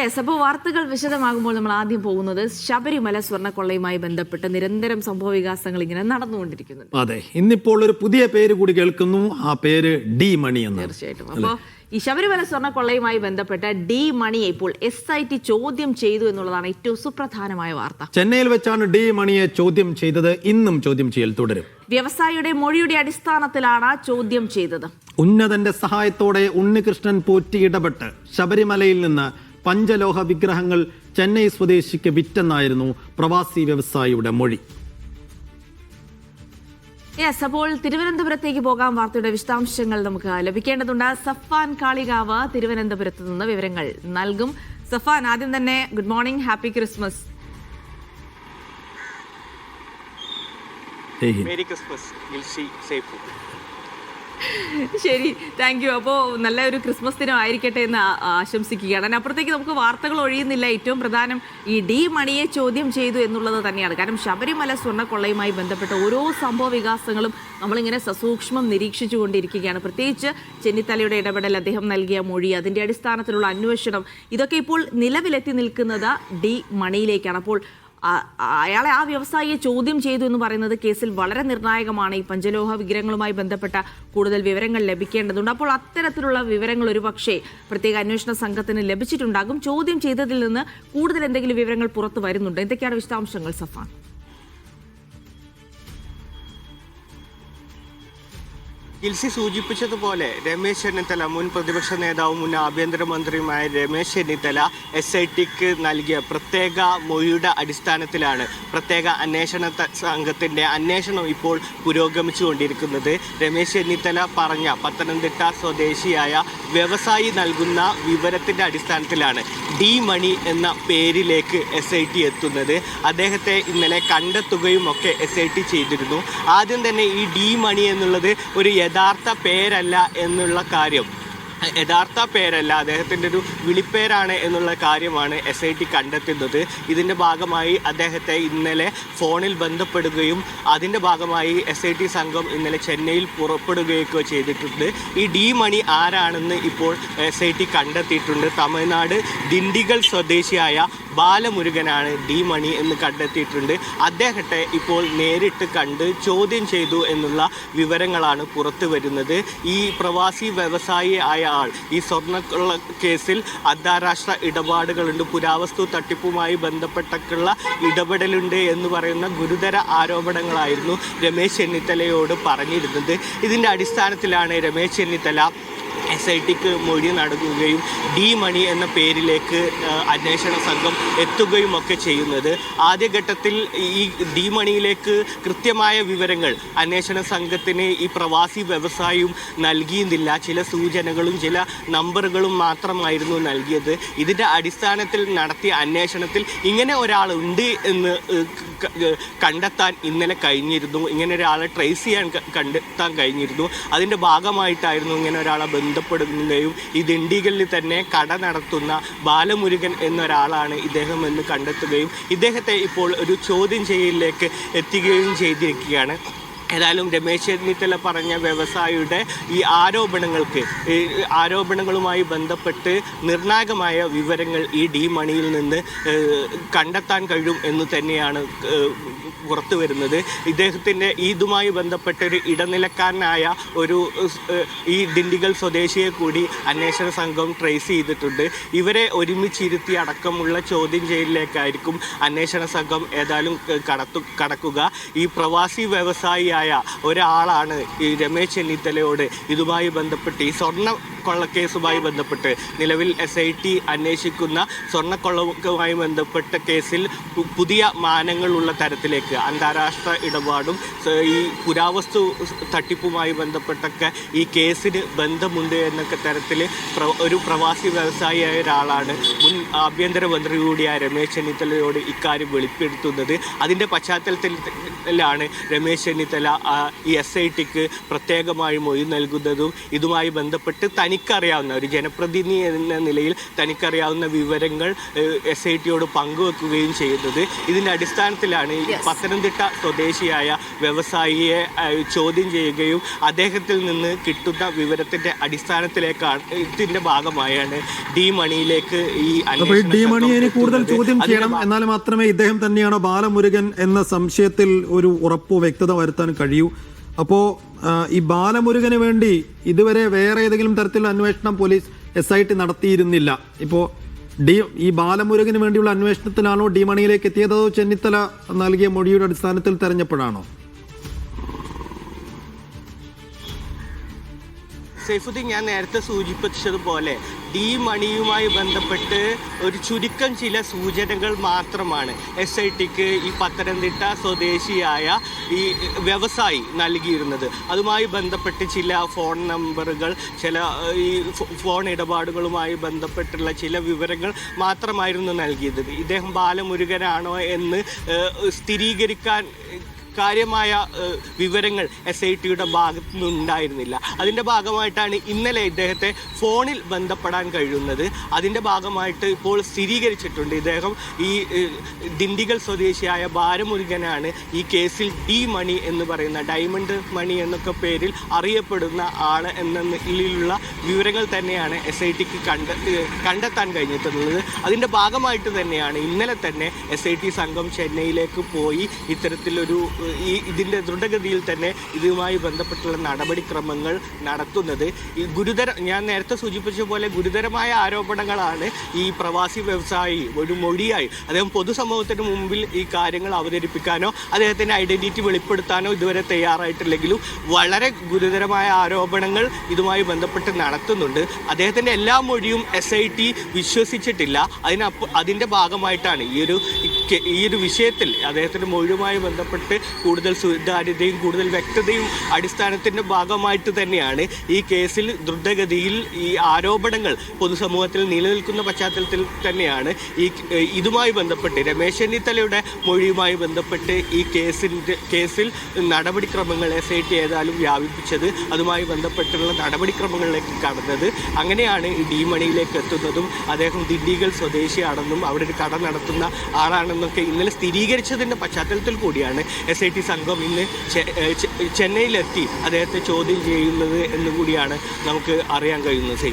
അപ്പോൾ വാർത്തകൾ വിശദമാകുമ്പോൾ നമ്മൾ ആദ്യം പോകുന്നത് ശബരിമല സ്വർണ്ണക്കൊള്ളയുമായി ബന്ധപ്പെട്ട് നിരന്തരം സംഭവ വികാസങ്ങൾ ഇങ്ങനെ നടന്നുകൊണ്ടിരിക്കുന്നുണ്ട്. അതെ, ഇന്നിപ്പോൾ ഒരു പുതിയ പേര് കൂടി കേൾക്കുന്നു, ആ പേര് ഡി മണി എന്ന്. തീർച്ചയായിട്ടും. അപ്പോൾ ഈ ശബരിമല സ്വർണ്ണക്കൊള്ളയുമായി ബന്ധപ്പെട്ട ഡി മണിയെ ഇപ്പോൾ SIT ചോദ്യം ചെയ്തു എന്നുള്ളതാണ് ഏറ്റവും സുപ്രധാനമായ വാർത്ത. ചെന്നൈയിൽ വെച്ചാണ് ഡി മണിയെ ചോദ്യം ചെയ്തത്. ഇന്നും ചോദ്യം ചെയ്യൽ തുടരും. വ്യവസായിയുടെ മൊഴിയുടെ അടിസ്ഥാനത്തിലാണ് ചോദ്യം ചെയ്തത്. ഉന്നതന്റെ സഹായത്തോടെ ഉണ്ണികൃഷ്ണൻ പോറ്റി ഇടപെട്ട് ശബരിമലയിൽ നിന്ന് പഞ്ചലോഹ വിഗ്രഹങ്ങൾ ചെന്നൈ സ്വദേശിക്ക് വിറ്റെന്നായിരുന്നു പ്രവാസി വ്യവസായിയുടെ മൊഴി. അപ്പോൾ തിരുവനന്തപുരത്തേക്ക് പോകാൻ വാർത്തയുടെ വിശദാംശങ്ങൾ നമുക്ക് ലഭിക്കേണ്ടതുണ്ട്. സഫാൻ കാളികാവ് തിരുവനന്തപുരത്ത് നിന്ന് വിവരങ്ങൾ നൽകും. സഫാൻ, ആദ്യം തന്നെ good morning, happy Christmas. Merry Christmas. ശരി, താങ്ക് യു. അപ്പോൾ നല്ല ഒരു ക്രിസ്മസ് ദിനം ആയിരിക്കട്ടെ എന്ന് ആശംസിക്കുകയാണ്. അതിനപ്പുറത്തേക്ക് നമുക്ക് വാർത്തകൾ ഒഴിയുന്നില്ല. ഏറ്റവും പ്രധാനം ഈ ഡി മണിയെ ചോദ്യം ചെയ്തു എന്നുള്ളത് തന്നെയാണ്. കാരണം ശബരിമല സ്വർണ്ണക്കൊള്ളയുമായി ബന്ധപ്പെട്ട ഓരോ സംഭവ വികാസങ്ങളും നമ്മളിങ്ങനെ സസൂക്ഷ്മം നിരീക്ഷിച്ചു കൊണ്ടിരിക്കുകയാണ്. പ്രത്യേകിച്ച് ചെന്നിത്തലയുടെ ഇടപെടൽ, അദ്ദേഹം നൽകിയ മൊഴി, അതിൻ്റെ അടിസ്ഥാനത്തിലുള്ള അന്വേഷണം, ഇതൊക്കെ ഇപ്പോൾ നിലവിലെത്തി നിൽക്കുന്നത് ഡി മണിയിലേക്കാണ്. അപ്പോൾ അയാളെ, ആ വ്യവസായിയെ ചോദ്യം ചെയ്തു എന്ന് പറയുന്നത് കേസിൽ വളരെ നിർണായകമാണ്. ഈ പഞ്ചലോഹ വിഗ്രഹങ്ങളുമായി ബന്ധപ്പെട്ട കൂടുതൽ വിവരങ്ങൾ ലഭിക്കേണ്ടതുണ്ട്. അപ്പോൾ അത്തരത്തിലുള്ള വിവരങ്ങൾ ഒരുപക്ഷെ പ്രത്യേക അന്വേഷണ സംഘത്തിന് ലഭിച്ചിട്ടുണ്ടാകും. ചോദ്യം ചെയ്തതിൽ നിന്ന് കൂടുതൽ എന്തെങ്കിലും വിവരങ്ങൾ പുറത്തു വരുന്നുണ്ട്. എന്തൊക്കെയാണ് വിശദാംശങ്ങൾ സഫാൻ? ഗിൽസി സൂചിപ്പിച്ചതുപോലെ രമേശ് ചെന്നിത്തല, മുൻ പ്രതിപക്ഷ നേതാവും മുൻ ആഭ്യന്തരമന്ത്രിയുമായ രമേശ് ചെന്നിത്തല SITക്ക് നൽകിയ പ്രത്യേക മൊഴിയുടെ അടിസ്ഥാനത്തിലാണ് പ്രത്യേക അന്വേഷണ സംഘത്തിൻ്റെ അന്വേഷണം ഇപ്പോൾ പുരോഗമിച്ചുകൊണ്ടിരിക്കുന്നത്. രമേശ് ചെന്നിത്തല പറഞ്ഞ പത്തനംതിട്ട സ്വദേശിയായ വ്യവസായി നൽകുന്ന വിവരത്തിൻ്റെ അടിസ്ഥാനത്തിലാണ് ഡി മണി എന്ന പേരിലേക്ക് SIT എത്തുന്നത്. അദ്ദേഹത്തെ ഇന്നലെ കണ്ടെത്തുകയും ഒക്കെ SIT ചെയ്തിരുന്നു. ആദ്യം തന്നെ ഈ ഡി മണി എന്നുള്ളത് ഒരു യഥാർത്ഥ പേരല്ല എന്നുള്ള കാര്യം, യഥാർത്ഥ പേരല്ല, അദ്ദേഹത്തിൻ്റെ ഒരു വിളിപ്പേരാണ് എന്നുള്ള കാര്യമാണ് SIT കണ്ടെത്തുന്നത്. ഇതിൻ്റെ ഭാഗമായി അദ്ദേഹത്തെ ഇന്നലെ ഫോണിൽ ബന്ധപ്പെടുകയും അതിൻ്റെ ഭാഗമായി SIT സംഘം ഇന്നലെ ചെന്നൈയിൽ പുറപ്പെടുകയൊക്കെ ചെയ്തിട്ടുണ്ട്. ഈ ഡി മണി ആരാണെന്ന് ഇപ്പോൾ SIT കണ്ടെത്തിയിട്ടുണ്ട്. തമിഴ്നാട് ദിണ്ടിഗൽ സ്വദേശിയായ ബാലമുരുകനാണ് ഡി മണി എന്ന് കണ്ടെത്തിയിട്ടുണ്ട്. അദ്ദേഹത്തെ ഇപ്പോൾ നേരിട്ട് കണ്ട് ചോദ്യം ചെയ്തു എന്നുള്ള വിവരങ്ങളാണ് പുറത്തു വരുന്നത്. ഈ പ്രവാസി വ്യവസായി ആയ ആൾ ഈ സ്വർണ്ണ കേസിൽ അന്താരാഷ്ട്ര ഇടപാടുകളുണ്ട്, പുരാവസ്തു തട്ടിപ്പുമായി ബന്ധപ്പെട്ടൊക്കെയുള്ള ഇടപെടലുണ്ട് എന്ന് പറയുന്ന ഗുരുതര ആരോപണങ്ങളായിരുന്നു രമേശ് ചെന്നിത്തലയോട് പറഞ്ഞിരുന്നത്. ഇതിൻ്റെ അടിസ്ഥാനത്തിലാണ് രമേശ് ചെന്നിത്തല SITക്ക് മൊഴി നൽകുകയും ഡി മണി എന്ന പേരിലേക്ക് അന്വേഷണ സംഘം എത്തുകയും ഒക്കെ ചെയ്യുന്നത്. ആദ്യഘട്ടത്തിൽ ഈ ഡി മണിയിലേക്ക് കൃത്യമായ വിവരങ്ങൾ അന്വേഷണ സംഘത്തിന് ഈ പ്രവാസി വ്യവസായിയും നൽകിയിരുന്നില്ല. ചില സൂചനകളും ചില നമ്പറുകളും മാത്രമായിരുന്നു നൽകിയത്. ഇതിൻ്റെ അടിസ്ഥാനത്തിൽ നടത്തിയ അന്വേഷണത്തിൽ ഇങ്ങനെ ഒരാളുണ്ട് എന്ന് കണ്ടെത്താൻ ഇന്നലെ കഴിഞ്ഞിരുന്നു. ഇങ്ങനെ ഒരാളെ ട്രേസ് ചെയ്യാൻ കണ്ടെത്താൻ കഴിഞ്ഞിരുന്നു. അതിൻ്റെ ഭാഗമായിട്ടായിരുന്നു ഇങ്ങനെ ഒരാളെ ബന്ധപ്പെടുകയും ഈ ദിണ്ടിഗലിൽ തന്നെ കട നടത്തുന്ന ബാലമുരുകൻ എന്നൊരാളാണ് ഇദ്ദേഹം എന്ന് കണ്ടെത്തുകയും ഇദ്ദേഹത്തെ ഇപ്പോൾ ഒരു ചോദ്യം ചെയ്യലിലേക്ക് എത്തുകയും ചെയ്തിരിക്കുകയാണ്. ഏതായാലും രമേശ് ചെന്നിത്തല പറഞ്ഞ വ്യവസായിയുടെ ഈ ആരോപണങ്ങളുമായി ബന്ധപ്പെട്ട് നിർണായകമായ വിവരങ്ങൾ ഈ ഡി മണിയിൽ നിന്ന് കണ്ടെത്താൻ കഴിയും എന്ന് തന്നെയാണ് പുറത്തു വരുന്നത്. ഇദ്ദേഹത്തിൻ്റെ ഇതുമായി ബന്ധപ്പെട്ടൊരു ഇടനിലക്കാരനായ ഒരു ഈ ദിണ്ടിഗൽ സ്വദേശിയെ കൂടി അന്വേഷണ സംഘം ട്രേസ് ചെയ്തിട്ടുണ്ട്. ഇവരെ ഒരുമിച്ചിരുത്തി അടക്കമുള്ള ചോദ്യം ചെയ്യലിലേക്കായിരിക്കും അന്വേഷണ സംഘം ഏതായാലും കടക്കുക. ഈ പ്രവാസി വ്യവസായിയായ ഒരാളാണ് ഈ രമേശ് ചെന്നിത്തലയോട് ഇതുമായി ബന്ധപ്പെട്ട് ഈ സ്വർണ്ണ കൊള്ളക്കേസുമായി ബന്ധപ്പെട്ട് നിലവിൽ SIT അന്വേഷിക്കുന്ന സ്വർണ്ണക്കൊള്ളവുമായി ബന്ധപ്പെട്ട കേസിൽ പുതിയ മാനങ്ങളുള്ള തരത്തിലേക്ക് അന്താരാഷ്ട്ര ഇടപാടും ഈ പുരാവസ്തു തട്ടിപ്പുമായി ബന്ധപ്പെട്ടൊക്കെ ഈ കേസിന് ബന്ധമുണ്ട് എന്നൊക്കെ തരത്തിൽ ഒരു പ്രവാസി വ്യവസായിയായ ഒരാളാണ് മുൻ ആഭ്യന്തരമന്ത്രി കൂടിയായ രമേശ് ചെന്നിത്തലയോട് ഇക്കാര്യം വെളിപ്പെടുത്തുന്നത്. അതിൻ്റെ പശ്ചാത്തലത്തിലാണ് രമേശ് ചെന്നിത്തല ഈ SITക്ക് പ്രത്യേകമായി മൊഴി നൽകുന്നതും ഇതുമായി ബന്ധപ്പെട്ട് തനിക്കറിയാവുന്ന ഒരു ജനപ്രതിനിധി എന്ന നിലയിൽ തനിക്കറിയാവുന്ന വിവരങ്ങൾ SITയോട് പങ്കുവെക്കുകയും ചെയ്യുന്നത്. ഇതിൻ്റെ അടിസ്ഥാനത്തിലാണ് ഈ പത്തനംതിട്ട സ്വദേശിയായ വ്യവസായിയെ ചോദ്യം ചെയ്യുകയും അദ്ദേഹത്തിൽ നിന്ന് കിട്ടുന്ന വിവരത്തിന്റെ അടിസ്ഥാനത്തിലേക്കാണ് ഇതിന്റെ ഭാഗമായാണ് ഡി മണിയിലേക്ക് ഈ ഡി മണിയെ കൂടുതൽ ചോദ്യം ചെയ്യണം. എന്നാൽ മാത്രമേ ഇദ്ദേഹം തന്നെയാണോ ബാലമുരുകൻ എന്ന സംശയത്തിൽ ഒരു ഉറപ്പോ വ്യക്തത വരുത്താൻ കഴിയൂ. അപ്പോൾ ഈ ബാലമുരുകന് വേണ്ടി ഇതുവരെ വേറെ ഏതെങ്കിലും തരത്തിലുള്ള അന്വേഷണം പോലീസ് SIT നടത്തിയിരുന്നില്ല. ഇപ്പോൾ ഈ ബാലമുരുകന് വേണ്ടിയുള്ള അന്വേഷണത്തിലാണോ ഡി മണിയിലേക്ക് എത്തിയത്, അതോ ചെന്നിത്തല നൽകിയ മൊഴിയുടെ അടിസ്ഥാനത്തിൽ തെരഞ്ഞപ്പോഴാണോ? സൈഫുദ്ദീൻ, ഞാൻ നേരത്തെ സൂചിപ്പിച്ചതുപോലെ ഡി മണിയുമായി ബന്ധപ്പെട്ട് ഒരു ചുരുക്കം ചില സൂചനകൾ മാത്രമാണ് SITക്ക് ഈ പത്തനംതിട്ട സ്വദേശിയായ ഈ വ്യവസായി നൽകിയിരുന്നത്. അതുമായി ബന്ധപ്പെട്ട് ചില ഫോൺ നമ്പറുകൾ, ചില ഈ ഫോൺ ഇടപാടുകളുമായി ബന്ധപ്പെട്ടുള്ള ചില വിവരങ്ങൾ മാത്രമായിരുന്നു നൽകിയത്. ഇദ്ദേഹം ബാലമുരുകനാണോ എന്ന് സ്ഥിരീകരിക്കാൻ കാര്യമായ വിവരങ്ങൾ SITയുടെ ഭാഗത്തു നിന്നുണ്ടായിരുന്നില്ല. അതിൻ്റെ ഭാഗമായിട്ടാണ് ഇന്നലെ ഇദ്ദേഹത്തെ ഫോണിൽ ബന്ധപ്പെടാൻ കഴിയുന്നത്. അതിൻ്റെ ഭാഗമായിട്ട് ഇപ്പോൾ സ്ഥിരീകരിച്ചിട്ടുണ്ട് ഇദ്ദേഹം ഈ ദിണ്ടിഗൽ സ്വദേശിയായ ബാലമുരുകനാണ് ഈ കേസിൽ ഡി മണി എന്ന് പറയുന്ന, ഡയമണ്ട് മണി എന്നൊക്കെ പേരിൽ അറിയപ്പെടുന്ന ആള് എന്ന നിലയിലുള്ള വിവരങ്ങൾ തന്നെയാണ് SITക്ക് കണ്ടെത്താൻ കഴിഞ്ഞിട്ടുള്ളത്. അതിൻ്റെ ഭാഗമായിട്ട് തന്നെയാണ് ഇന്നലെ തന്നെ SIT സംഘം ചെന്നൈയിലേക്ക് പോയി ഇത്തരത്തിലൊരു ഇതിൻ്റെ ദ്രുതഗതിയിൽ തന്നെ ഇതുമായി ബന്ധപ്പെട്ടുള്ള നടപടിക്രമങ്ങൾ നടത്തുന്നത്. ഈ ഞാൻ നേരത്തെ സൂചിപ്പിച്ച പോലെ ഗുരുതരമായ ആരോപണങ്ങളാണ് ഈ പ്രവാസി വ്യവസായി ഒരു മൊഴിയായി അദ്ദേഹം പൊതുസമൂഹത്തിന് മുമ്പിൽ ഈ കാര്യങ്ങൾ അവതരിപ്പിക്കാനോ അദ്ദേഹത്തിൻ്റെ ഐഡൻറ്റിറ്റി വെളിപ്പെടുത്താനോ ഇതുവരെ തയ്യാറായിട്ടില്ലെങ്കിലും വളരെ ഗുരുതരമായ ആരോപണങ്ങൾ ഇതുമായി ബന്ധപ്പെട്ട് നടത്തുന്നുണ്ട്. അദ്ദേഹത്തിൻ്റെ എല്ലാ മൊഴിയും SIT വിശ്വസിച്ചിട്ടില്ല. അതിൻ്റെ ഭാഗമായിട്ടാണ് ഈ ഒരു വിഷയത്തിൽ അദ്ദേഹത്തിൻ്റെ മൊഴിയുമായി ബന്ധപ്പെട്ട് കൂടുതൽ സുതാര്യതയും കൂടുതൽ വ്യക്തതയും അടിസ്ഥാനത്തിൻ്റെ ഭാഗമായിട്ട് തന്നെയാണ് ഈ കേസിൽ ദ്രുതഗതിയിൽ ഈ ആരോപണങ്ങൾ പൊതുസമൂഹത്തിൽ നിലനിൽക്കുന്ന പശ്ചാത്തലത്തിൽ തന്നെയാണ് ഇതുമായി ബന്ധപ്പെട്ട് രമേശ് ചെന്നിത്തലയുടെ മൊഴിയുമായി ബന്ധപ്പെട്ട് ഈ കേസിൽ നടപടിക്രമങ്ങൾ SIT ഏതായാലും വ്യാപിപ്പിച്ചത്. അതുമായി ബന്ധപ്പെട്ടുള്ള നടപടിക്രമങ്ങളിലേക്ക് കടന്നത്. അങ്ങനെയാണ് ഈ ഡി മണിയിലേക്ക് എത്തുന്നതും അദ്ദേഹം ദിണ്ടിഗൽ സ്വദേശിയാണെന്നും അവിടെ ഒരു കട നടത്തുന്ന ആളാണെന്നൊക്കെ ഇന്നലെ സ്ഥിരീകരിച്ചതിൻ്റെ പശ്ചാത്തലത്തിൽ കൂടിയാണ് SIT സംഘം ഇന്ന് ചെന്നൈയിലെത്തി അദ്ദേഹത്തെ ചോദ്യം ചെയ്യുന്നത് എന്നുകൂടിയാണ് നമുക്ക് അറിയാൻ കഴിയുന്നത്.